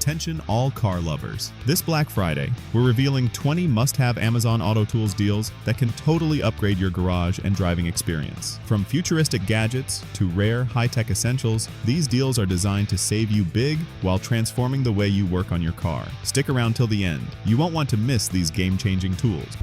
Attention all car lovers. This Black Friday, we're revealing 20 must-have Amazon Auto Tools deals that can totally upgrade your garage and driving experience. From futuristic gadgets to rare high-tech essentials, these deals are designed to save you big while transforming the way you work on your car. Stick around till the end. You won't want to miss these game-changing tools.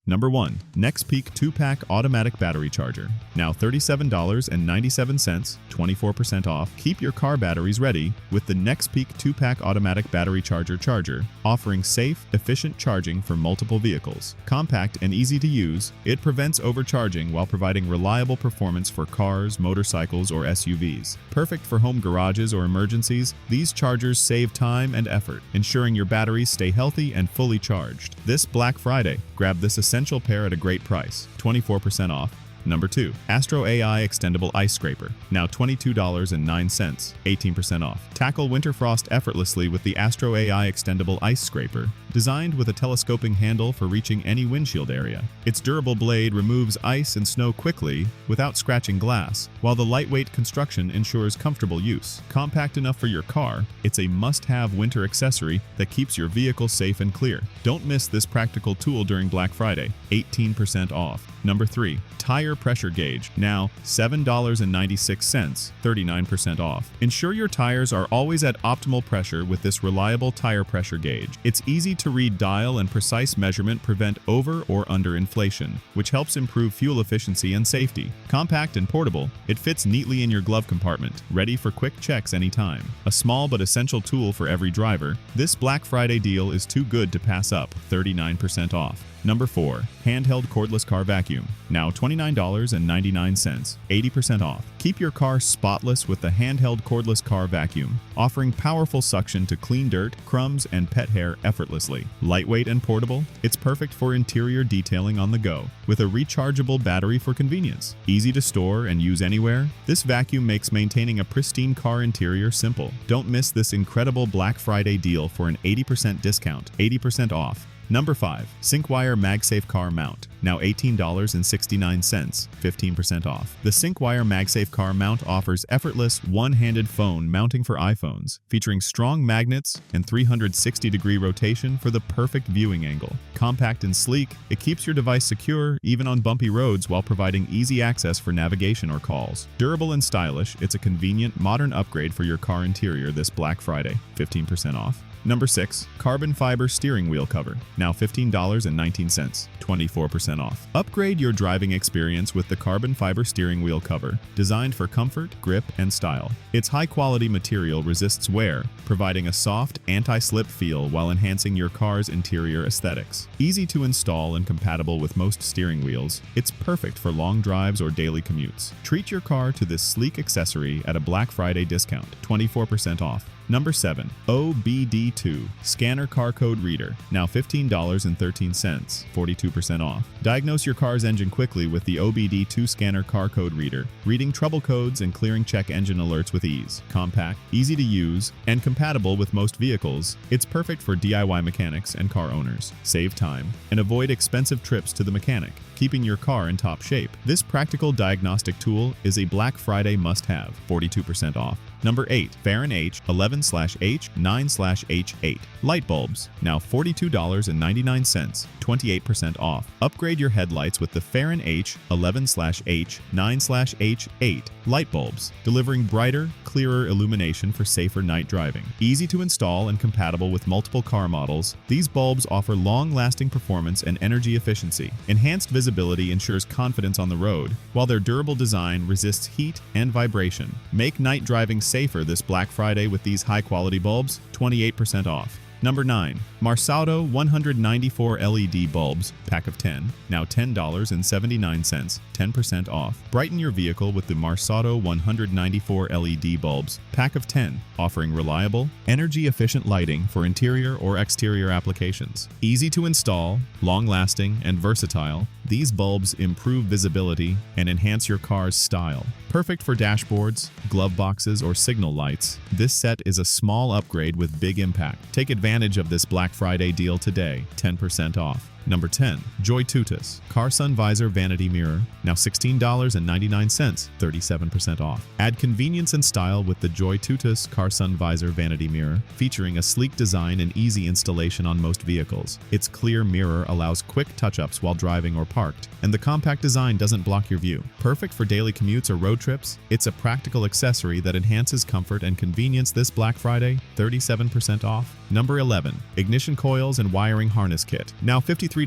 Number 1. NEXPEAK 2-Pack Automatic Battery Charger. Now $37.97, 24% off. Keep your car batteries ready with the NEXPEAK 2-Pack Automatic Battery Charger, offering safe, efficient charging for multiple vehicles. Compact and easy to use, it prevents overcharging while providing reliable performance for cars, motorcycles, or SUVs. Perfect for home garages or emergencies, these chargers save time and effort, ensuring your batteries stay healthy and fully charged. This Black Friday, grab this essential pair at a great price, 24% off. Number 2. AstroAI Extendable Ice Scraper. Now $22.09, 18% off. Tackle winter frost effortlessly with the AstroAI Extendable Ice Scraper. Designed with a telescoping handle for reaching any windshield area, its durable blade removes ice and snow quickly without scratching glass, while the lightweight construction ensures comfortable use. Compact enough for your car, it's a must-have winter accessory that keeps your vehicle safe and clear. Don't miss this practical tool during Black Friday, 18% off. Number 3. Tire Pressure Gauge. Now $7.96, 39% off. Ensure your tires are always at optimal pressure with this reliable tire pressure gauge. Its easy-to-read dial and precise measurement prevent over or under inflation, which helps improve fuel efficiency and safety. Compact and portable, it fits neatly in your glove compartment, ready for quick checks anytime. A small but essential tool for every driver, this Black Friday deal is too good to pass up, 39% off. Number 4. Handheld Cordless Car Vacuum. Now $29.99, 80% off. Keep your car spotless with the Handheld Cordless Car Vacuum, offering powerful suction to clean dirt, crumbs, and pet hair effortlessly. Lightweight and portable, it's perfect for interior detailing on the go, with a rechargeable battery for convenience. Easy to store and use anywhere, this vacuum makes maintaining a pristine car interior simple. Don't miss this incredible Black Friday deal for an 80% discount, 80% off. Number 5. SYNCWIRE MagSafe Car Mount. Now $18.69, 15% off. The SYNCWIRE MagSafe Car Mount offers effortless, one-handed phone mounting for iPhones, featuring strong magnets and 360-degree rotation for the perfect viewing angle. Compact and sleek, it keeps your device secure even on bumpy roads while providing easy access for navigation or calls. Durable and stylish, it's a convenient, modern upgrade for your car interior this Black Friday, 15% off. Number 6. Carbon Fiber Steering Wheel Cover. Now $15.19, 24% off. Upgrade your driving experience with the Carbon Fiber Steering Wheel Cover, designed for comfort, grip, and style. Its high-quality material resists wear, providing a soft, anti-slip feel while enhancing your car's interior aesthetics. Easy to install and compatible with most steering wheels, it's perfect for long drives or daily commutes. Treat your car to this sleek accessory at a Black Friday discount, 24% off. Number 7. OBD2 Scanner Car Code Reader. Now $15.13, 42% off. Diagnose your car's engine quickly with the OBD2 Scanner Car Code Reader, reading trouble codes and clearing check engine alerts with ease. Compact, easy to use, and compatible with most vehicles, it's perfect for DIY mechanics and car owners. Save time and avoid expensive trips to the mechanic, keeping your car in top shape. This practical diagnostic tool is a Black Friday must-have, 42% off. Number 8. FAHREN H11/H9/H8 Light Bulbs. Now $42.99, 28% off. Upgrade your headlights with the FAHREN H11/H9/H8 light bulbs, delivering brighter, clearer illumination for safer night driving. Easy to install and compatible with multiple car models, these bulbs offer long-lasting performance and energy efficiency. Enhanced visibility ensures confidence on the road, while their durable design resists heat and vibration. Make night driving safer this Black Friday with these high-quality bulbs, 28% off. Number 9. Marsauto 194 LED bulbs, pack of 10, now $10.79, 10% off. Brighten your vehicle with the Marsauto 194 LED bulbs, pack of 10, offering reliable, energy-efficient lighting for interior or exterior applications. Easy to install, long-lasting, and versatile, these bulbs improve visibility and enhance your car's style. Perfect for dashboards, glove boxes, or signal lights, this set is a small upgrade with big impact. Take advantage of this Black Friday deal today, 10% off. Number 10. JOYTUTUS Car Sun Visor Vanity Mirror, now $16.99, 37% off. Add convenience and style with the JOYTUTUS Car Sun Visor Vanity Mirror, featuring a sleek design and easy installation on most vehicles. Its clear mirror allows quick touch-ups while driving or parked, and the compact design doesn't block your view. Perfect for daily commutes or road trips, it's a practical accessory that enhances comfort and convenience this Black Friday, 37% off. Number 11. Ignition Coils and Wiring Harness Kit, now $53.52,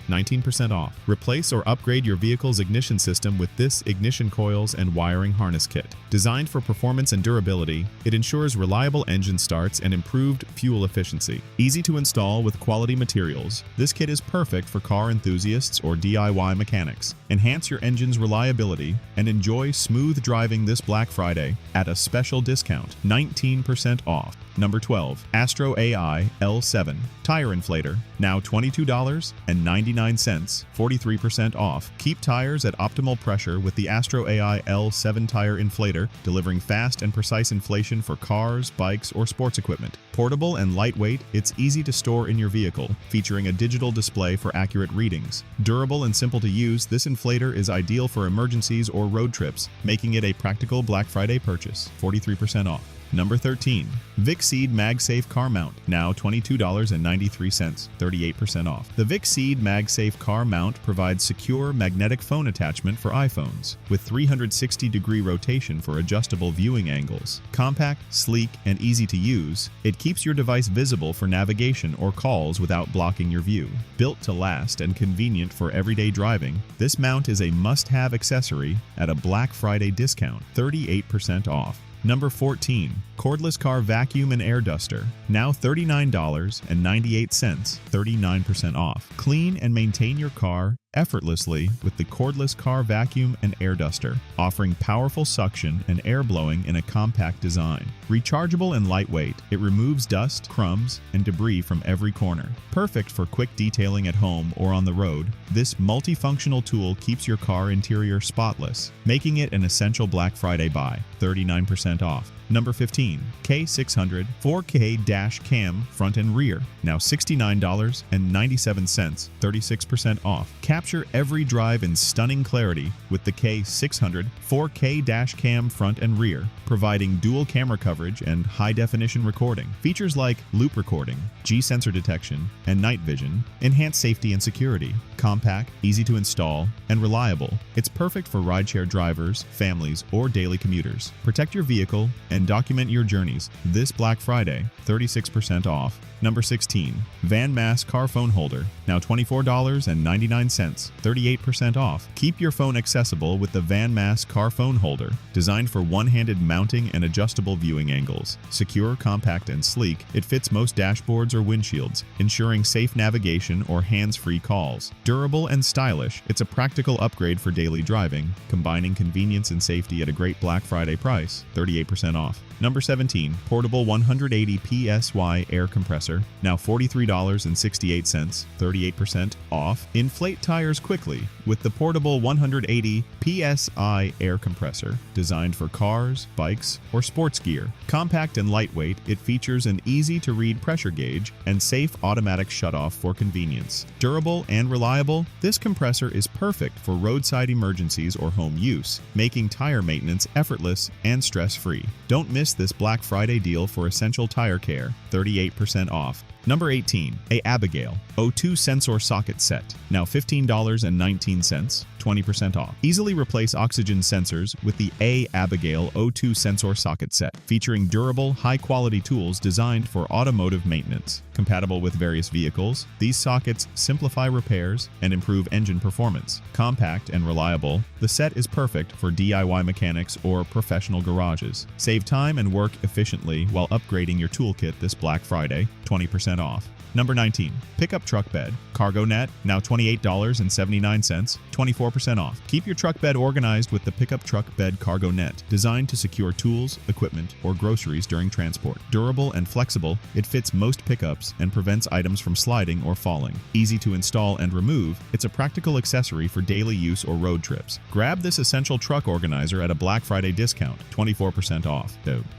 19% off. Replace or upgrade your vehicle's ignition system with this ignition coils and wiring harness kit. Designed for performance and durability, it ensures reliable engine starts and improved fuel efficiency. Easy to install with quality materials, this kit is perfect for car enthusiasts or DIY mechanics. Enhance your engine's reliability and enjoy smooth driving this Black Friday at a special discount, 19% off. Number 12. AstroAI L7 Tire Inflator, now $22.99, 43% off. Keep tires at optimal pressure with the AstroAI L7 Tire Inflator, delivering fast and precise inflation for cars, bikes, or sports equipment. Portable and lightweight, it's easy to store in your vehicle, featuring a digital display for accurate readings. Durable and simple to use, this inflator is ideal for emergencies or road trips, making it a practical Black Friday purchase, 43% off. Number 13. VICSEED MagSafe Car Mount, now $22.93, 38% off. The VICSEED MagSafe Car Mount provides secure magnetic phone attachment for iPhones, with 360-degree rotation for adjustable viewing angles. Compact, sleek, and easy to use, it keeps your device visible for navigation or calls without blocking your view. Built to last and convenient for everyday driving, this mount is a must-have accessory at a Black Friday discount, 38% off. Number 14. Cordless Car Vacuum and Air Duster, now $39.98, 39% off. Clean and maintain your car effortlessly with the Cordless Car Vacuum and Air Duster, offering powerful suction and air blowing in a compact design. Rechargeable and lightweight, it removes dust, crumbs, and debris from every corner. Perfect for quick detailing at home or on the road, this multifunctional tool keeps your car interior spotless, making it an essential Black Friday buy, 39% off. Number 15. K600 4K Dash Cam Front and Rear, now $69.97, 36% off. Capture every drive in stunning clarity with the K600 4K Dash Cam Front and Rear, providing dual camera coverage and high-definition recording. Features like loop recording, G-sensor detection, and night vision enhance safety and security. Compact, easy to install, and reliable, it's perfect for rideshare drivers, families, or daily commuters. Protect your vehicle and document your journeys this Black Friday, 36% off. Number 16. VanMass Car Phone Holder, now $24.99, 38% off. Keep your phone accessible with the VanMass Car Phone Holder, designed for one-handed mounting and adjustable viewing angles. Secure, compact, and sleek, it fits most dashboards or windshields, ensuring safe navigation or hands-free calls. Durable and stylish, it's a practical upgrade for daily driving, combining convenience and safety at a great Black Friday price, 38% off. Number 17. Portable 180 PSY Air Compressor, now $43.68, 38% off. Inflate tires quickly with the portable 180 PSI Air Compressor, designed for cars, bikes, or sports gear. Compact and lightweight, it features an easy-to-read pressure gauge and safe automatic shutoff for convenience. Durable and reliable, this compressor is perfect for roadside emergencies or home use, making tire maintenance effortless and stress-free. Don't miss this Black Friday deal for essential tire care, 38% off. Number 18. Abigail O2 Sensor Socket Set, now $15.19, 20% off. Easily replace oxygen sensors with the Abigail O2 Sensor Socket Set, featuring durable, high-quality tools designed for automotive maintenance. Compatible with various vehicles, these sockets simplify repairs and improve engine performance. Compact and reliable, the set is perfect for DIY mechanics or professional garages. Save time and work efficiently while upgrading your toolkit this Black Friday, 20% off. Number 19. Pickup Truck Bed Cargo Net, now $28.79, 24% off. Keep your truck bed organized with the Pickup Truck Bed Cargo Net, designed to secure tools, equipment, or groceries during transport. Durable and flexible, it fits most pickups and prevents items from sliding or falling. Easy to install and remove, it's a practical accessory for daily use or road trips. Grab this essential truck organizer at a Black Friday discount, 24% off.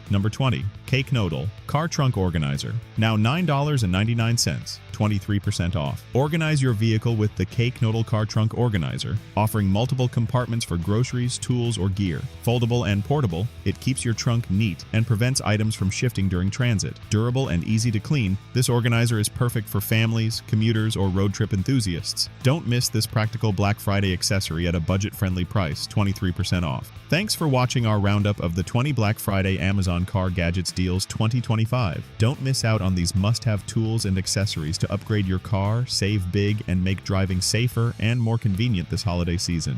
Number 20. Cake Nodal Car Trunk Organizer, now $9.99, cents, 23% off. Organize your vehicle with the Cake Nodal Car Trunk Organizer, offering multiple compartments for groceries, tools, or gear. Foldable and portable, it keeps your trunk neat and prevents items from shifting during transit. Durable and easy to clean, this organizer is perfect for families, commuters, or road trip enthusiasts. Don't miss this practical Black Friday accessory at a budget-friendly price, 23% off. Thanks for watching our roundup of the 20 Black Friday Amazon Car Gadgets Deals 2025. Don't miss out on these must-have tools and accessories to upgrade your car, save big, and make driving safer and more convenient this holiday season.